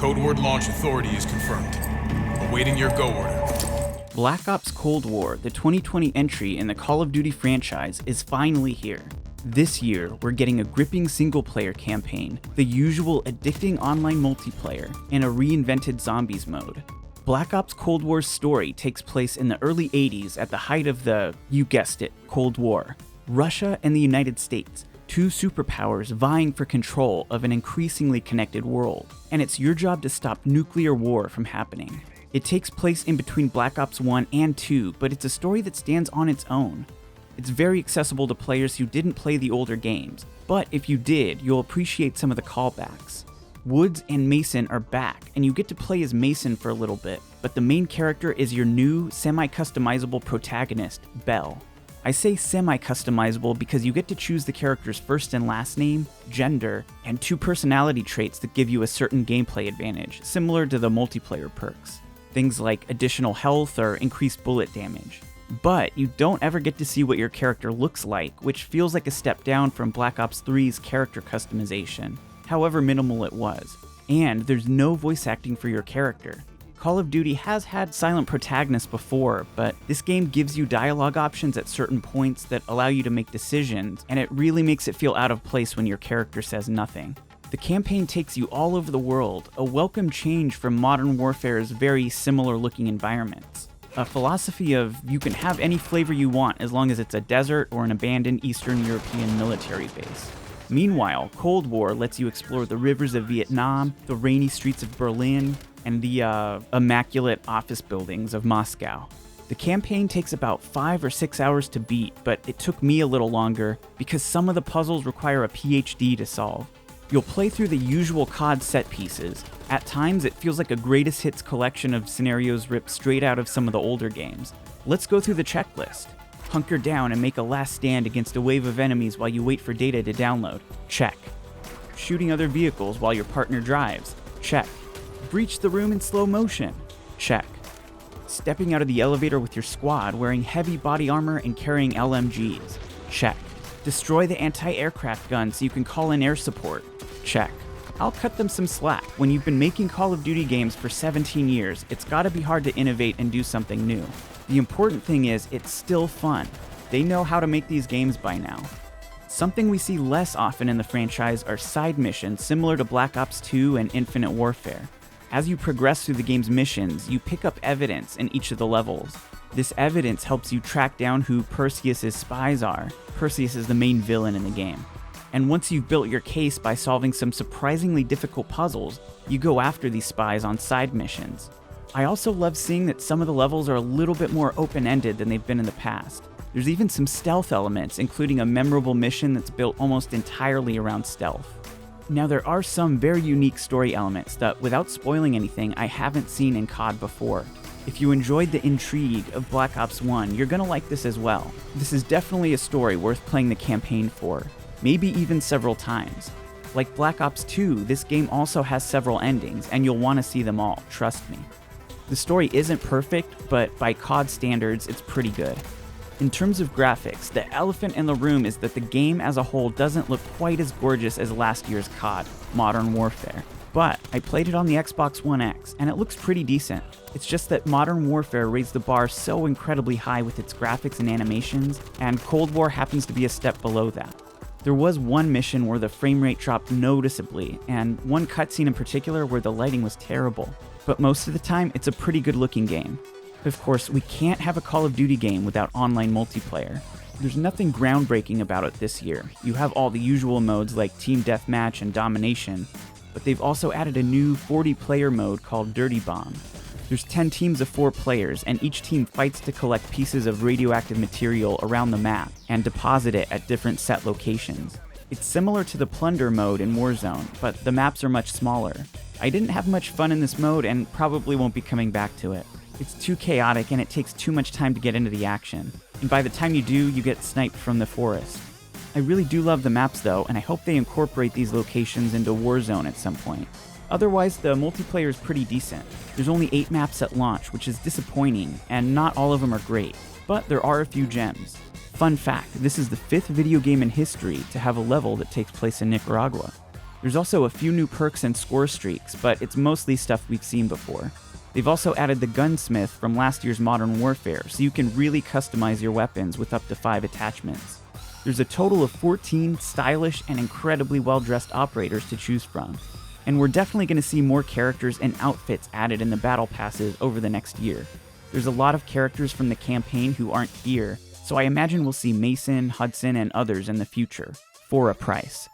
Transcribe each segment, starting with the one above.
Code word launch authority is confirmed. Awaiting your go order. Black Ops Cold War, the 2020 entry in the Call of Duty franchise, is finally here. This year, we're getting a gripping single-player campaign, the usual addicting online multiplayer, and a reinvented zombies mode. Black Ops Cold War's story takes place in the early 80s at the height of the, you guessed it, Cold War. Russia and the United States, two superpowers vying for control of an increasingly connected world, and it's your job to stop nuclear war from happening. It takes place in between Black Ops 1 and 2, but it's a story that stands on its own. It's very accessible to players who didn't play the older games, but if you did, you'll appreciate some of the callbacks. Woods and Mason are back, and you get to play as Mason for a little bit, but the main character is your new, semi-customizable protagonist, Belle. I say semi-customizable because you get to choose the character's first and last name, gender, and 2 personality traits that give you a certain gameplay advantage, similar to the multiplayer perks. Things like additional health or increased bullet damage. But you don't ever get to see what your character looks like, which feels like a step down from Black Ops 3's character customization, however minimal it was. And there's no voice acting for your character. Call of Duty has had silent protagonists before, but this game gives you dialogue options at certain points that allow you to make decisions, and it really makes it feel out of place when your character says nothing. The campaign takes you all over the world, a welcome change from Modern Warfare's very similar looking environments. A philosophy of you can have any flavor you want as long as it's a desert or an abandoned Eastern European military base. Meanwhile, Cold War lets you explore the rivers of Vietnam, the rainy streets of Berlin, and the immaculate office buildings of Moscow. The campaign takes about 5 or 6 hours to beat, but it took me a little longer because some of the puzzles require a PhD to solve. You'll play through the usual COD set pieces. At times, it feels like a greatest hits collection of scenarios ripped straight out of some of the older games. Let's go through the checklist. Hunker down and make a last stand against a wave of enemies while you wait for data to download. Check. Shooting other vehicles while your partner drives. Check. Breach the room in slow motion. Check. Stepping out of the elevator with your squad wearing heavy body armor and carrying LMGs. Check. Destroy the anti-aircraft gun so you can call in air support. Check. I'll cut them some slack. When you've been making Call of Duty games for 17 years, it's gotta be hard to innovate and do something new. The important thing is, it's still fun. They know how to make these games by now. Something we see less often in the franchise are side missions similar to Black Ops 2 and Infinite Warfare. As you progress through the game's missions, you pick up evidence in each of the levels. This evidence helps you track down who Perseus's spies are. Perseus is the main villain in the game. And once you've built your case by solving some surprisingly difficult puzzles, you go after these spies on side missions. I also love seeing that some of the levels are a little bit more open-ended than they've been in the past. There's even some stealth elements, including a memorable mission that's built almost entirely around stealth. Now, there are some very unique story elements that, without spoiling anything, I haven't seen in COD before. If you enjoyed the intrigue of Black Ops 1, you're gonna like this as well. This is definitely a story worth playing the campaign for, maybe even several times. Like Black Ops 2, this game also has several endings, and you'll want to see them all, trust me. The story isn't perfect, but by COD standards, it's pretty good. In terms of graphics, the elephant in the room is that the game as a whole doesn't look quite as gorgeous as last year's COD, Modern Warfare. But I played it on the Xbox One X, and it looks pretty decent. It's just that Modern Warfare raised the bar so incredibly high with its graphics and animations, and Cold War happens to be a step below that. There was one mission where the frame rate dropped noticeably, and one cutscene in particular where the lighting was terrible. But most of the time, it's a pretty good looking game. Of course, we can't have a Call of Duty game without online multiplayer. There's nothing groundbreaking about it this year. You have all the usual modes like Team Deathmatch and Domination, but they've also added a new 40-player mode called Dirty Bomb. There's 10 teams of 4 players, and each team fights to collect pieces of radioactive material around the map and deposit it at different set locations. It's similar to the Plunder mode in Warzone, but the maps are much smaller. I didn't have much fun in this mode and probably won't be coming back to it. It's too chaotic and it takes too much time to get into the action, and by the time you do, you get sniped from the forest. I really do love the maps though, and I hope they incorporate these locations into Warzone at some point. Otherwise, the multiplayer is pretty decent. There's only 8 maps at launch, which is disappointing, and not all of them are great, but there are a few gems. Fun fact, this is the 5th video game in history to have a level that takes place in Nicaragua. There's also a few new perks and score streaks, but it's mostly stuff we've seen before. They've also added the gunsmith from last year's Modern Warfare, so you can really customize your weapons with up to 5 attachments. There's a total of 14 stylish and incredibly well-dressed operators to choose from. And we're definitely going to see more characters and outfits added in the battle passes over the next year. There's a lot of characters from the campaign who aren't here, so I imagine we'll see Mason, Hudson, and others in the future, for a price.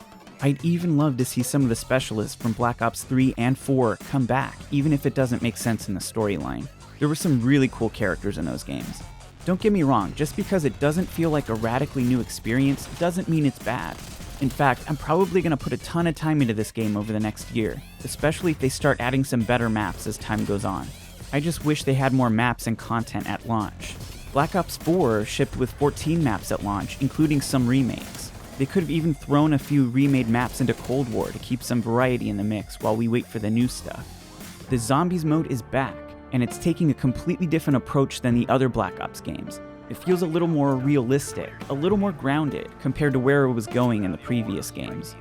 I'd even love to see some of the specialists from Black Ops 3 and 4 come back, even if it doesn't make sense in the storyline. There were some really cool characters in those games. Don't get me wrong, just because it doesn't feel like a radically new experience doesn't mean it's bad. In fact, I'm probably going to put a ton of time into this game over the next year, especially if they start adding some better maps as time goes on. I just wish they had more maps and content at launch. Black Ops 4 shipped with 14 maps at launch, including some remakes. They could have even thrown a few remade maps into Cold War to keep some variety in the mix while we wait for the new stuff. The Zombies mode is back, and it's taking a completely different approach than the other Black Ops games. It feels a little more realistic, a little more grounded compared to where it was going in the previous games.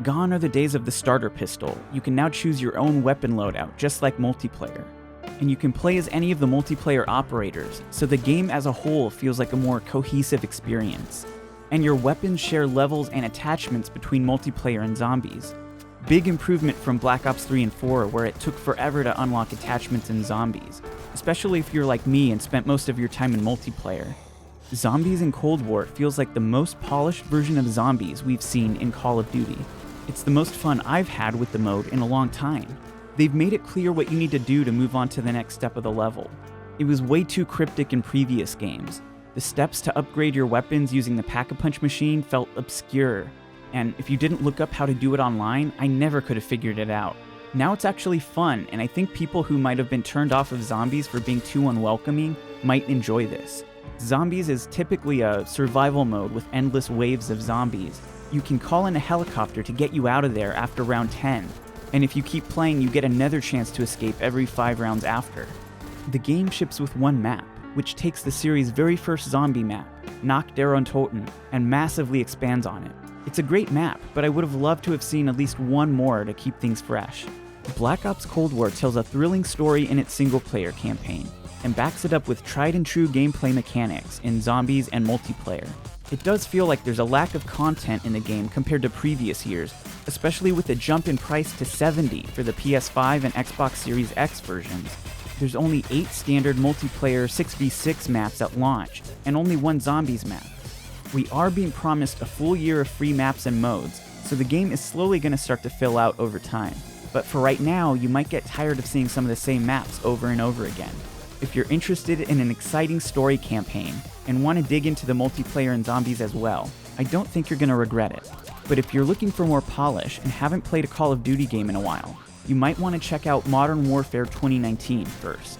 Gone are the days of the starter pistol. You can now choose your own weapon loadout, just like multiplayer. And you can play as any of the multiplayer operators, so the game as a whole feels like a more cohesive experience. And your weapons share levels and attachments between multiplayer and zombies. Big improvement from Black Ops 3 and 4, where it took forever to unlock attachments in zombies, especially if you're like me and spent most of your time in multiplayer. Zombies in Cold War feels like the most polished version of zombies we've seen in Call of Duty. It's the most fun I've had with the mode in a long time. They've made it clear what you need to do to move on to the next step of the level. It was way too cryptic in previous games. The steps to upgrade your weapons using the Pack-a-Punch machine felt obscure, and if you didn't look up how to do it online, I never could have figured it out. Now it's actually fun, and I think people who might have been turned off of zombies for being too unwelcoming might enjoy this. Zombies is typically a survival mode with endless waves of zombies. You can call in a helicopter to get you out of there after round 10, and if you keep playing, you get another chance to escape every 5 rounds after. The game ships with one map, which takes the series' very first zombie map, Nacht der Untoten, and massively expands on it. It's a great map, but I would have loved to have seen at least one more to keep things fresh. Black Ops Cold War tells a thrilling story in its single-player campaign, and backs it up with tried-and-true gameplay mechanics in zombies and multiplayer. It does feel like there's a lack of content in the game compared to previous years, especially with the jump in price to $70 for the PS5 and Xbox Series X versions. There's only 8 standard multiplayer 6v6 maps at launch, and only 1 zombies map. We are being promised a full year of free maps and modes, so the game is slowly going to start to fill out over time. But for right now, you might get tired of seeing some of the same maps over and over again. If you're interested in an exciting story campaign, and want to dig into the multiplayer and zombies as well, I don't think you're going to regret it. But if you're looking for more polish and haven't played a Call of Duty game in a while, you might want to check out Modern Warfare 2019 first.